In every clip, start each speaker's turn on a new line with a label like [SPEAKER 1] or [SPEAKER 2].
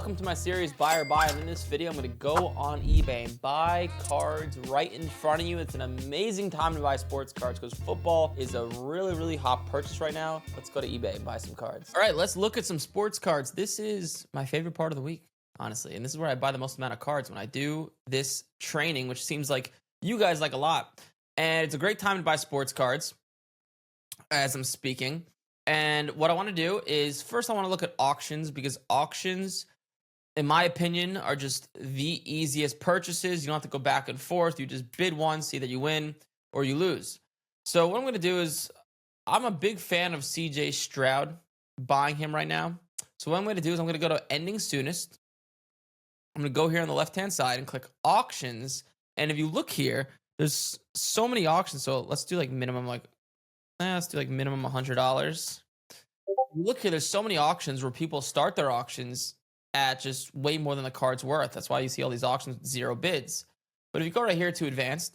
[SPEAKER 1] welcome to my series Buy or Buy. And in this video, I'm going to go on eBay and buy cards right in front of you. It's an amazing time to buy sports cards because football is a really hot purchase right now. Let's go to eBay and buy some cards. All right, let's look at some sports cards. This is my favorite part of the week, honestly. And this is where I buy the most amount of cards when I do this training, which seems like you guys like a lot. And it's a great time to buy sports cards as I'm speaking. And what I want to do is first I want to look at auctions because auctions, in my opinion, are just the easiest purchases. You don't have to go back and forth. You just bid one, see that you win or you lose. So what I'm going to do is I'm a big fan of CJ Stroud, buying him right now. So what I'm going to do is I'm going to go to ending soonest. I'm going to go here on the left-hand side and click auctions. And if you look here, there's so many auctions. So let's do like minimum, let's do like minimum $100. You look here, there's so many auctions where people start their auctions at just way more than the card's worth. That's why you see all these auctions with 0 bids. But if you go right here to advanced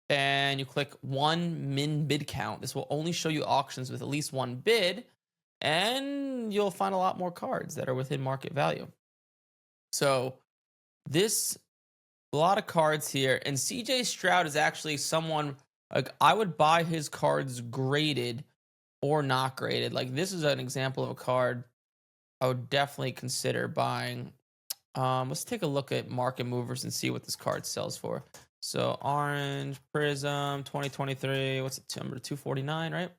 [SPEAKER 1] and you click one min bid count, this will only show you auctions with at least one bid, and you'll find a lot more cards that are within market value. So this, a lot of cards here, and CJ Stroud is actually someone, like, I would buy his cards graded or not graded. Like, this is an example of a card I would definitely consider buying. Let's take a look at market movers and see what this card sells for. So orange prism 2023, what's it, number 249, right?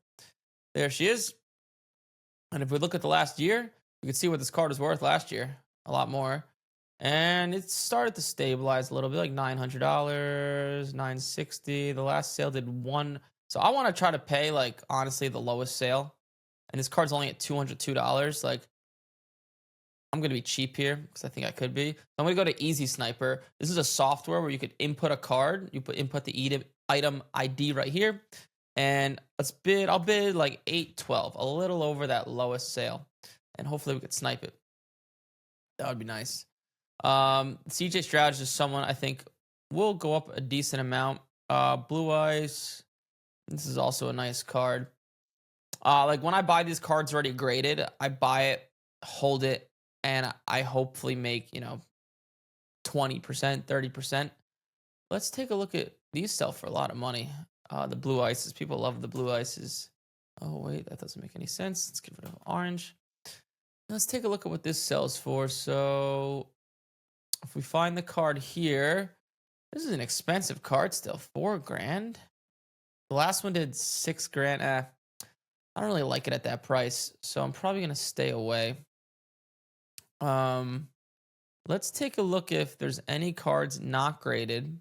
[SPEAKER 1] There she is. And if we look at the last year, you can see what this card was worth last year, a lot more. And it started to stabilize a little bit, like $900, $960. The last sale did one. So I want to try to pay, like, honestly, the lowest sale. And this card's only at $202. Like, I'm going to be cheap here because I think I could be. I'm going to go to Easy Sniper. This is a software where you could input a card. You input the item ID right here. And I'll bid like 812, a little over that lowest sale. And hopefully we could snipe it. That would be nice. CJ Stroud is just someone I think will go up a decent amount. Blue Eyes. This is also a nice card. Like, when I buy these cards already graded, I buy it, hold it, and I hopefully make, 20%, 30%. Let's take a look at these. Sell for a lot of money. The blue ices. People love the blue ices. Oh, wait, that doesn't make any sense. Let's get rid of orange. Let's take a look at what this sells for. So if we find the card here, this is an expensive card still. $4,000. The last one did $6,000. I don't really like it at that price, so I'm probably gonna stay away. Let's take a look if there's any cards not graded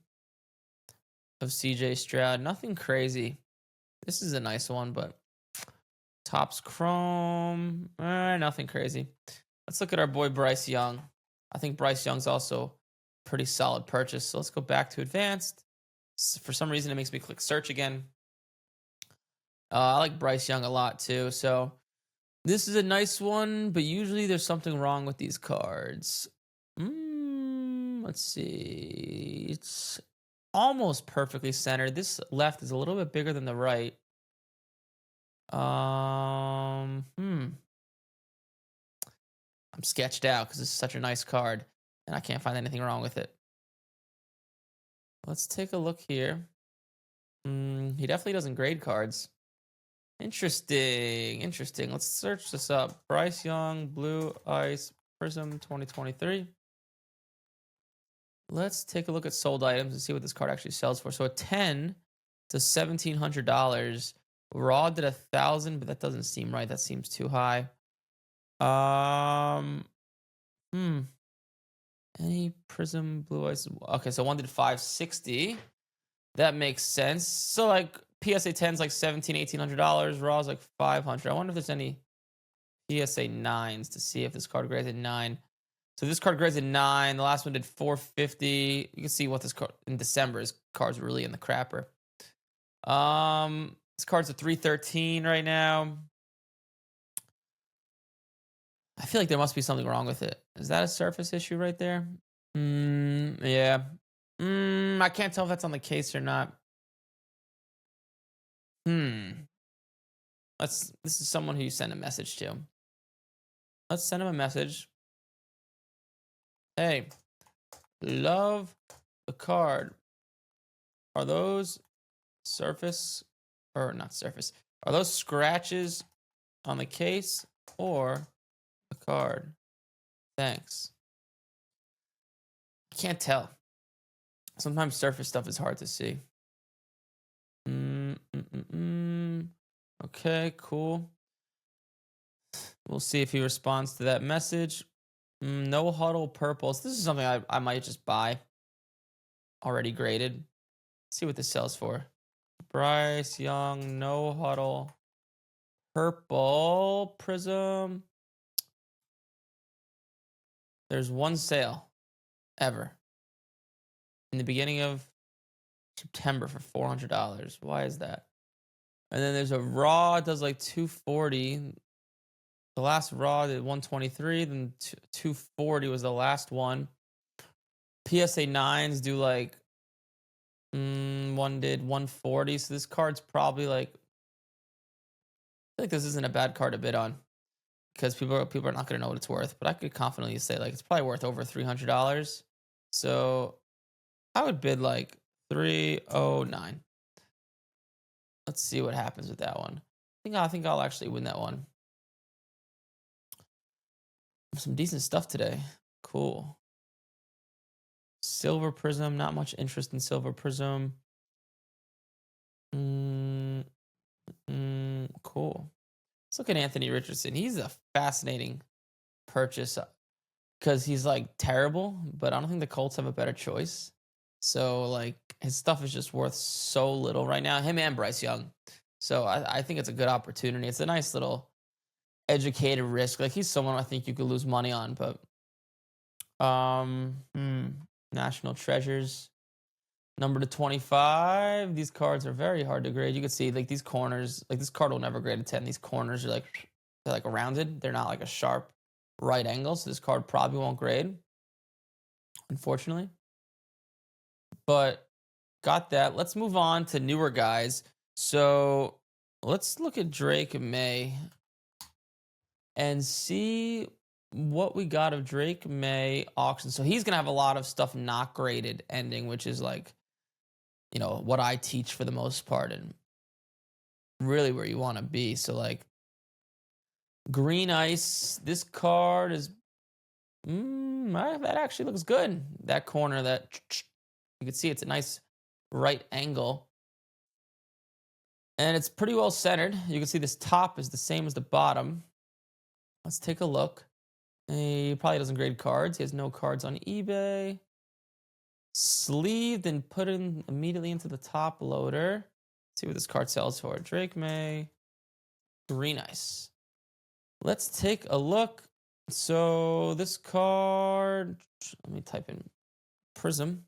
[SPEAKER 1] of CJ Stroud. Nothing crazy. This is a nice one, but Topps Chrome, nothing crazy. Let's look at our boy Bryce Young. I think Bryce Young's also a pretty solid purchase. So let's go back to advanced. For some reason, it makes me click search again. I like Bryce Young a lot too. So this is a nice one, but usually there's something wrong with these cards. Let's see. It's almost perfectly centered. This left is a little bit bigger than the right. I'm sketched out because this is such a nice card, and I can't find anything wrong with it. Let's take a look here. He definitely doesn't grade cards. Interesting. Let's search this up. Bryce Young, Blue Ice, Prism 2023. Let's take a look at sold items and see what this card actually sells for. So a 10 to $1,700. Raw did 1,000, but that doesn't seem right. That seems too high. Any Prism, Blue Ice? Okay, so one did 560. That makes sense. So, like, PSA 10's like $1,700, $1,800. Raw is like $500. I wonder if there's any PSA 9s to see if this card grades at 9. So this card grades at 9. The last one did 450. You can see what this card in December. His card's really in the crapper. This card's at 313 right now. I feel like there must be something wrong with it. Is that a surface issue right there? Yeah. I can't tell if that's on the case or not. This is someone who you send a message to. Let's send him a message. Hey, love the card. Are those surface or not surface? Are those scratches on the case or the card? Thanks. Can't tell. Sometimes surface stuff is hard to see. Okay, cool. We'll see if he responds to that message. No huddle purples. This is something I might just buy. Already graded. See what this sells for. Bryce Young, no huddle. Purple prism. There's one sale ever in the beginning of September for $400. Why is that? And then there's a raw, it does like 240. The last raw did 123, then 240 was the last one. PSA 9s do like one did 140. So this card's probably like, I feel like this isn't a bad card to bid on because people are not gonna know what it's worth. But I could confidently say like it's probably worth over $300. So I would bid like 309. Let's see what happens with that one. I think I'll actually win that one. Some decent stuff today. Cool. Silver prism. Not much interest in silver prism. Cool. Let's look at Anthony Richardson. He's a fascinating purchase because he's like terrible, but I don't think the Colts have a better choice. So like his stuff is just worth so little right now. Him and Bryce Young. So I think it's a good opportunity. It's a nice little educated risk. Like he's someone I think you could lose money on, but National Treasures. Number to 25. These cards are very hard to grade. You can see like these corners, like this card will never grade a 10. These corners are like they're like rounded. They're not like a sharp right angle. So this card probably won't grade, unfortunately. But got that. Let's move on to newer guys. So let's look at Drake and Maye and see what we got of Drake Maye auction. So he's gonna have a lot of stuff not graded ending, which is like, you know, what I teach for the most part and really where you want to be. So like green ice, this card is that actually looks good. That corner that you can see it's a nice right angle. And it's pretty well centered. You can see this top is the same as the bottom. Let's take a look. He probably doesn't grade cards. He has no cards on eBay. Sleeved and put in immediately into the top loader. See what this card sells for. Drake Maye. Green ice. Let's take a look. So this card, let me type in Prism.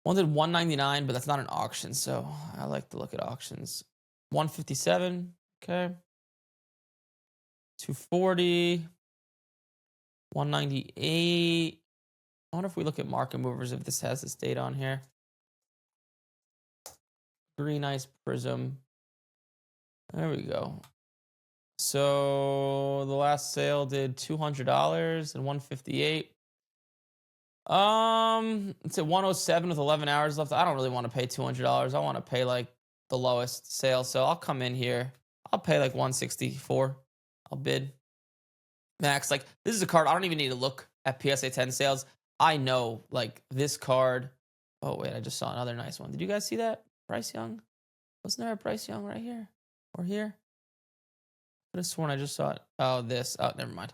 [SPEAKER 1] One did 199, but that's not an auction, so I like to look at auctions. 157, okay. 240, 198. I wonder if we look at market movers if this has this date on here. Green ice Prism. There we go. So the last sale did $200 and 158. It's at 107 with 11 hours left. I don't really want to pay $200. I want to pay like the lowest sale. So I'll come in here. I'll pay like 164. I'll bid max. Like this is a card I don't even need to look at PSA 10 sales. I know like this card. Oh wait, I just saw another nice one. Did you guys see that? Bryce Young? Wasn't there a Bryce Young right here or here? I could have sworn I just saw it. Oh, this. Oh, never mind.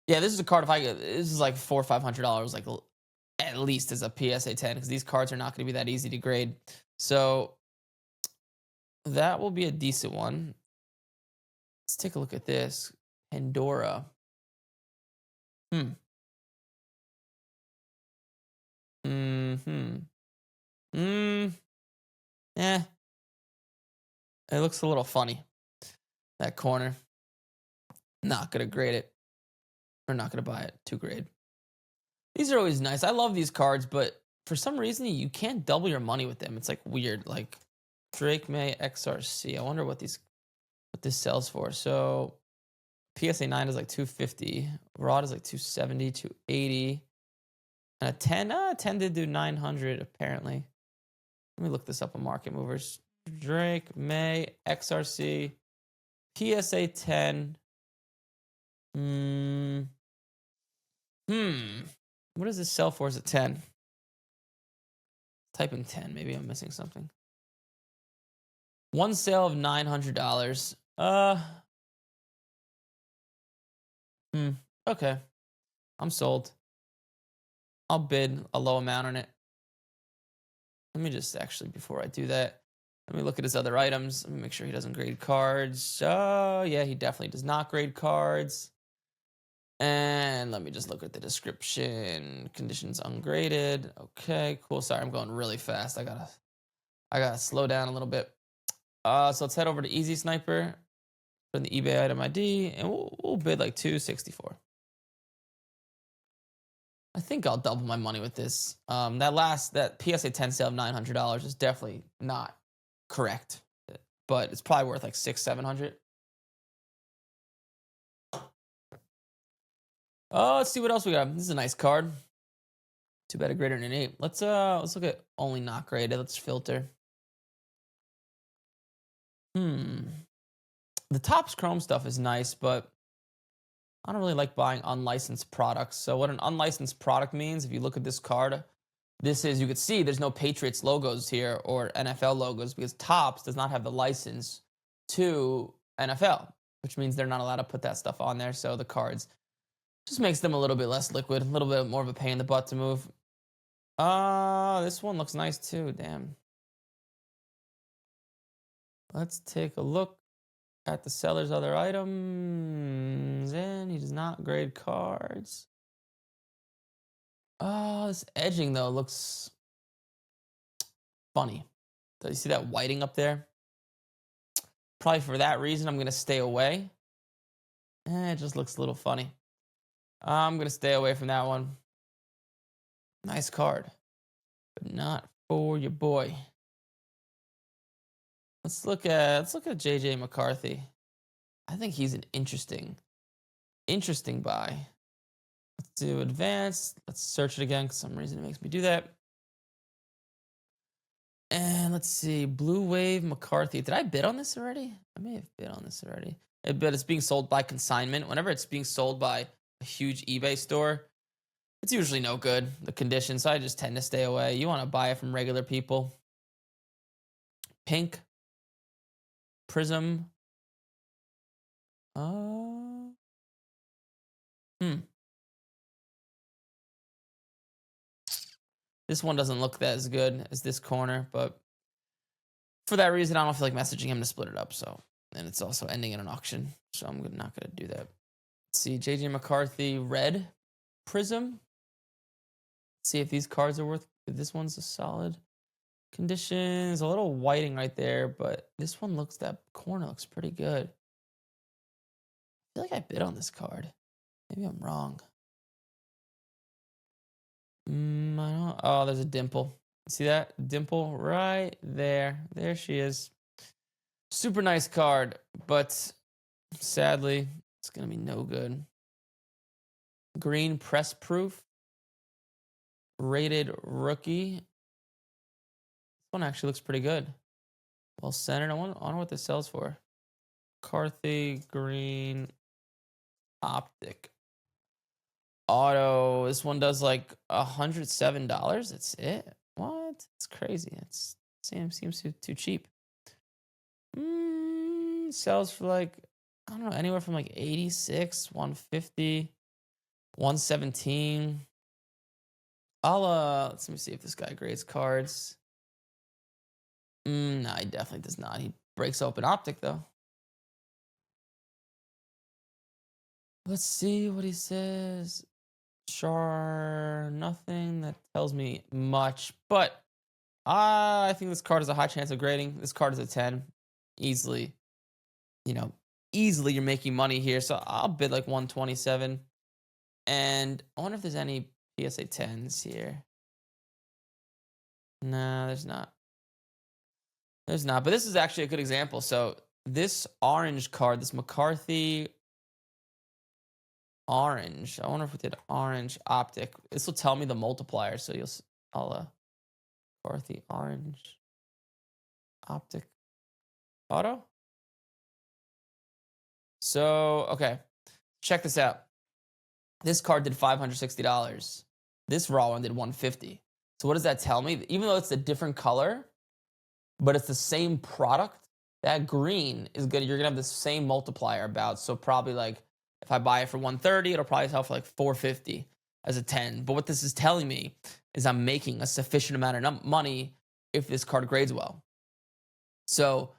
[SPEAKER 1] Yeah, this is a card. This is like $400 or $500, like at least as a PSA 10, because these cards are not going to be that easy to grade. So that will be a decent one. Let's take a look at this Pandora. Yeah, it looks a little funny. That corner. Not gonna grade it. Or not gonna buy it. 2 grade. These are always nice. I love these cards, but for some reason you can't double your money with them. It's like weird. Like Drake Maye XRC. I wonder what this sells for. So PSA 9 is like 250. Rod is like 270, 280. And a 10, 10 did do 900 apparently. Let me look this up on Market Movers. Drake, Maye, XRC, PSA 10. What does this sell for as a 10? Type in 10. Maybe I'm missing something. One sale of $900. Okay. I'm sold. I'll bid a low amount on it. Let me just actually, before I do that, let me look at his other items. Let me make sure he doesn't grade cards. Yeah, he definitely does not grade cards. And let me just look at the description. Conditions ungraded. Okay, cool. Sorry, I'm going really fast. I gotta slow down a little bit. So let's head over to Easy Sniper, put in the eBay item ID, and we'll bid like 264. I think I'll double my money with this. That PSA 10 sale of $900 is definitely not correct, but it's probably worth like $600-700. Oh, let's see what else we got. This is a nice card. Too bad a greater than an 8. Let's look at only not graded. Let's filter. The Topps Chrome stuff is nice, but I don't really like buying unlicensed products. So what an unlicensed product means, if you look at this card, you could see there's no Patriots logos here or NFL logos because Topps does not have the license to NFL, which means they're not allowed to put that stuff on there. So the cards just makes them a little bit less liquid, a little bit more of a pain in the butt to move. This one looks nice too, damn. Let's take a look at the seller's other items, and he does not grade cards. This edging though looks funny. Do you see that whiting up there? Probably for that reason, I'm gonna stay away. It just looks a little funny. I'm gonna stay away from that one. Nice card, but not for your boy. Let's look at JJ McCarthy. I think he's an interesting buy. Let's do advanced. Let's search it again because some reason it makes me do that. And let's see, Blue Wave McCarthy. Did I bid on this already? I may have bid on this already. But it's being sold by consignment. Whenever it's being sold by a huge eBay store, it's usually no good, the conditions. So I just tend to stay away. You want to buy it from regular people. Pink. Prism. This one doesn't look as good as this corner, but for that reason, I don't feel like messaging him to split it up. So, and it's also ending in an auction, so I'm not gonna do that. Let's see, JJ McCarthy, red prism. Let's see if these cards are worth. If this one's a solid conditions, a little whiting right there, but this one looks, that corner looks pretty good. I feel like I bid on this card. Maybe I'm wrong. I don't. Oh, there's a dimple. See that dimple right there? There she is. Super nice card, but sadly, it's gonna be no good. Green press proof. Rated rookie. This one actually looks pretty good. Well centered. I wonder what this sells for. McCarthy green optic. Auto. This one does like $107. That's it. What? It's crazy. It seems too cheap. Sells for like, I don't know, anywhere from like 86, 150, 117. Let me see if this guy grades cards. No, he definitely does not. He breaks open optic though. Let's see what he says. Sure, nothing that tells me much, but I think this card has a high chance of grading. This card is a 10. Easily. Easily you're making money here. So I'll bid like 127. And I wonder if there's any PSA 10s here. No, there's not. There's not. But this is actually a good example. So this orange card, this McCarthy orange. I wonder if we did orange optic. This will tell me the multiplier, so I'll McCarthy orange optic auto. So, okay, check this out. This card did $560. This raw one did $150. So what does that tell me? Even though it's a different color, but it's the same product, that green is good. You're gonna have the same multiplier about. So probably like if I buy it for $130, it'll probably sell for like $450 as a 10. But what this is telling me is I'm making a sufficient amount of money if this card grades well. So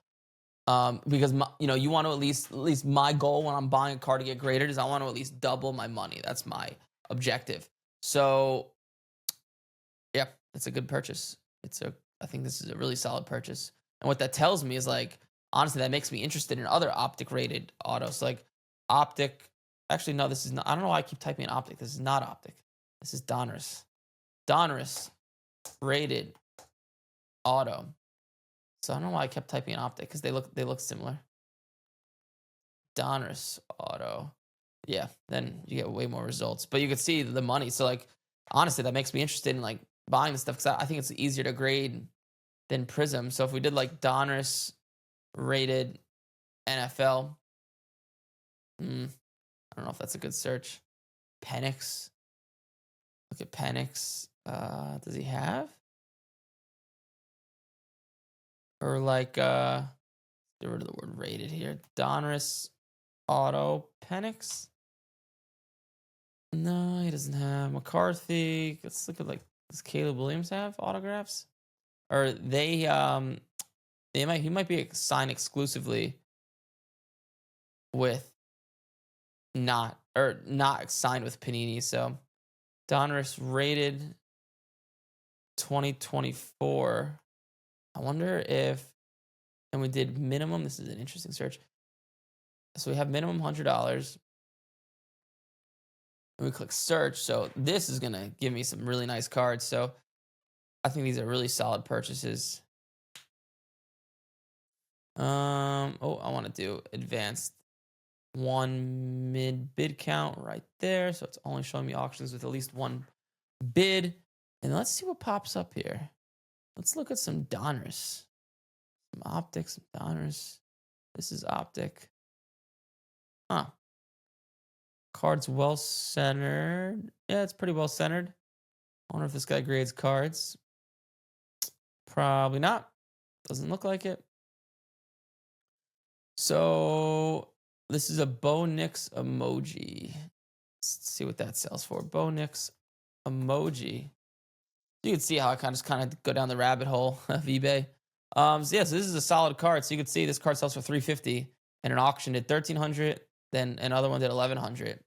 [SPEAKER 1] because you want to at least my goal when I'm buying a card to get graded is I want to at least double my money. That's my objective. So yeah, it's a good purchase. I think this is a really solid purchase. And what that tells me is like, honestly, that makes me interested in other optic rated autos. Like optic, actually, no, this is not, I don't know why I keep typing in optic. This is not optic. This is Donruss. Donruss rated auto. So I don't know why I kept typing in optic because they look similar. Donruss auto. Yeah, then you get way more results. But you can see the money. So like honestly, that makes me interested in like buying this stuff because I think it's easier to grade than Prism. So if we did like Donruss rated NFL, I don't know if that's a good search. Penix. Look at Penix. Does he have? Or like get rid of the word rated here. Donruss auto Penix. No, he doesn't have. McCarthy. Let's look at like, does Caleb Williams have autographs? Or he might be signed exclusively with not signed with Panini. So Donruss rated 2024. I wonder if, and we did minimum. This is an interesting search. So we have minimum $100. And we click search. So this is gonna give me some really nice cards. So I think these are really solid purchases. I want to do advanced one mid bid count right there. So it's only showing me auctions with at least one bid. And let's see what pops up here. Let's look at some Donruss. Some optics, some Donruss. This is optic. Huh. Cards well centered. Yeah, it's pretty well centered. I wonder if this guy grades cards. Probably not. Doesn't look like it. So this is a Bo Nix emoji. Let's see what that sells for. Bo Nix emoji. You can see how I kind of go down the rabbit hole of eBay. So this is a solid card. So you can see this card sells for $350, and an auction did $1,300. Then another one did $1,100.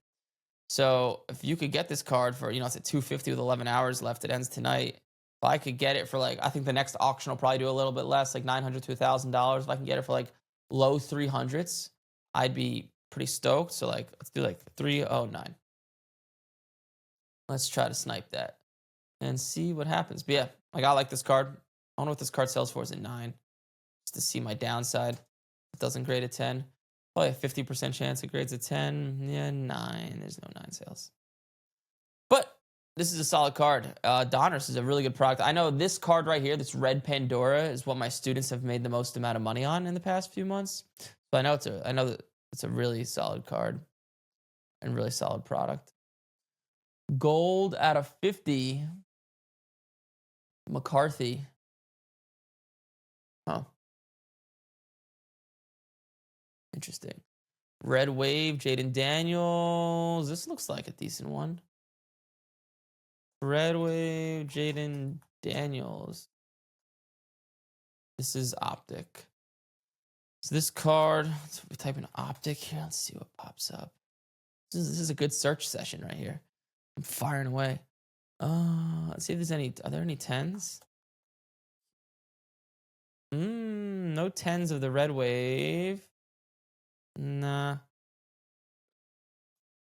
[SPEAKER 1] So if you could get this card for, it's at $250 with 11 hours left, it ends tonight. If I could get it for like, I think the next auction will probably do a little bit less, like $900 to $1,000. If I can get it for like low 300s, I'd be pretty stoked. So like, let's do like 309. Let's try to snipe that and see what happens. But yeah, like I like this card. I don't know what this card sells for. Is it 9? Just to see my downside. It doesn't grade a 10. Probably a 50% chance it grades a 10. Yeah, 9. There's no 9 sales. But this is a solid card. Donruss is a really good product. I know this card right here, this red Pandora, is what my students have made the most amount of money on in the past few months. So I know that it's a really solid card and really solid product. Gold out of 50. McCarthy. Oh. Interesting. Red Wave, Jaden Daniels. This looks like a decent one. Red Wave, Jaden Daniels. This is optic. So this card, let's type in optic here. Let's see what pops up. This is a good search session right here. I'm firing away. Let's see if there's are there any 10s? No 10s of the Red Wave. Nah.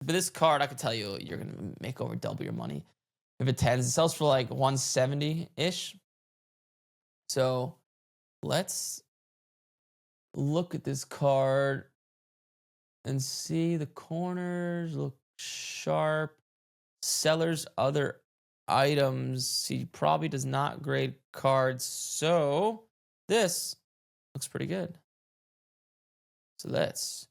[SPEAKER 1] But this card, I can tell you, you're going to make over double your money. If it 10s, it sells for like 170-ish. So let's look at this card and see the corners look sharp. Seller's other items. He probably does not grade cards. So this looks pretty good. So let's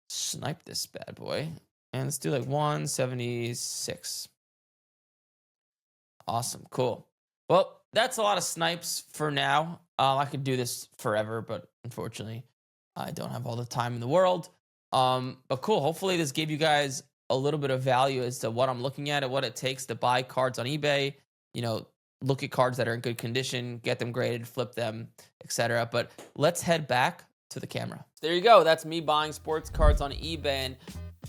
[SPEAKER 1] snipe this bad boy. And let's do like 176. Awesome. Cool. Well, that's a lot of snipes for now. I could do this forever, but unfortunately, I don't have all the time in the world. But cool. Hopefully, this gave you guys a little bit of value as to what I'm looking at and what it takes to buy cards on eBay. You know, look at cards that are in good condition, get them graded, flip them, etc. But let's head back to the camera. There you go. That's me buying sports cards on eBay. And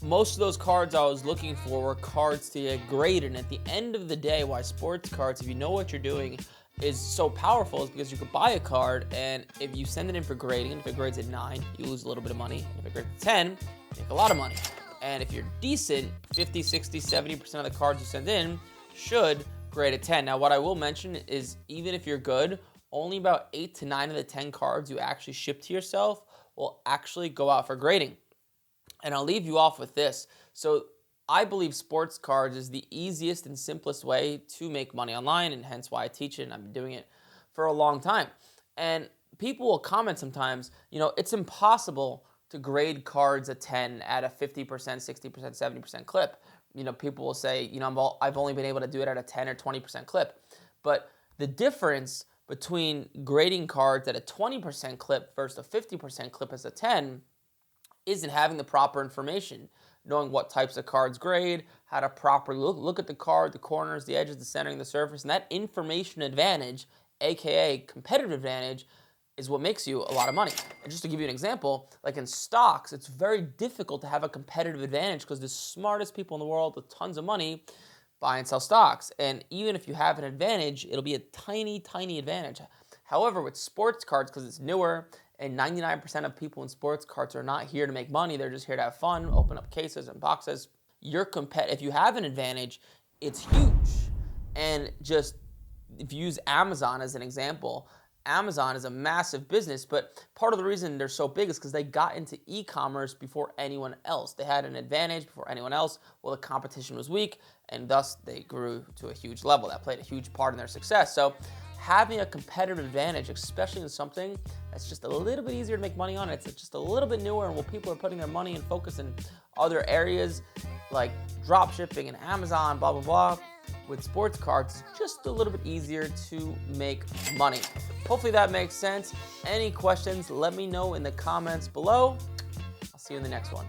[SPEAKER 1] most of those cards I was looking for were cards to get graded. And at the end of the day, why sports cards, if you know what you're doing, is so powerful is because you could buy a card, and if you send it in for grading, and if it grades at 9, you lose a little bit of money. And if it grades at 10, you make a lot of money. And if you're decent, 50, 60, 70% of the cards you send in should grade at 10. Now, what I will mention is even if you're good, only about 8 to 9 of the 10 cards you actually ship to yourself will actually go out for grading. And I'll leave you off with this. So I believe sports cards is the easiest and simplest way to make money online, and hence why I teach it, and I've been doing it for a long time. And people will comment sometimes, you know, it's impossible to grade cards a 10 at a 50%, 60%, 70% clip. You know, people will say, you know, I've only been able to do it at a 10 or 20% clip. But the difference between grading cards at a 20% clip versus a 50% clip as a 10 isn't having the proper information, knowing what types of cards grade, how to properly look at the card, the corners, the edges, the centering, the surface. And that information advantage, aka competitive advantage, is what makes you a lot of money. And just to give you an example, like in stocks, it's very difficult to have a competitive advantage because the smartest people in the world with tons of money buy and sell stocks. And even if you have an advantage, it'll be a tiny, tiny advantage. However, with sports cards, because it's newer, and 99% of people in sports cards are not here to make money, they're just here to have fun, open up cases and boxes. If you have an advantage, it's huge. And just, if you use Amazon as an example, Amazon is a massive business, but part of the reason they're so big is because they got into e-commerce before anyone else. They had an advantage before anyone else. Well, the competition was weak, and thus they grew to a huge level. That played a huge part in their success. So having a competitive advantage, especially in something that's just a little bit easier to make money on, it's just a little bit newer, and where people are putting their money and focus in other areas like drop shipping and Amazon, blah, blah, blah. With sports cards, just a little bit easier to make money. Hopefully that makes sense. Any questions, let me know in the comments below. I'll see you in the next one.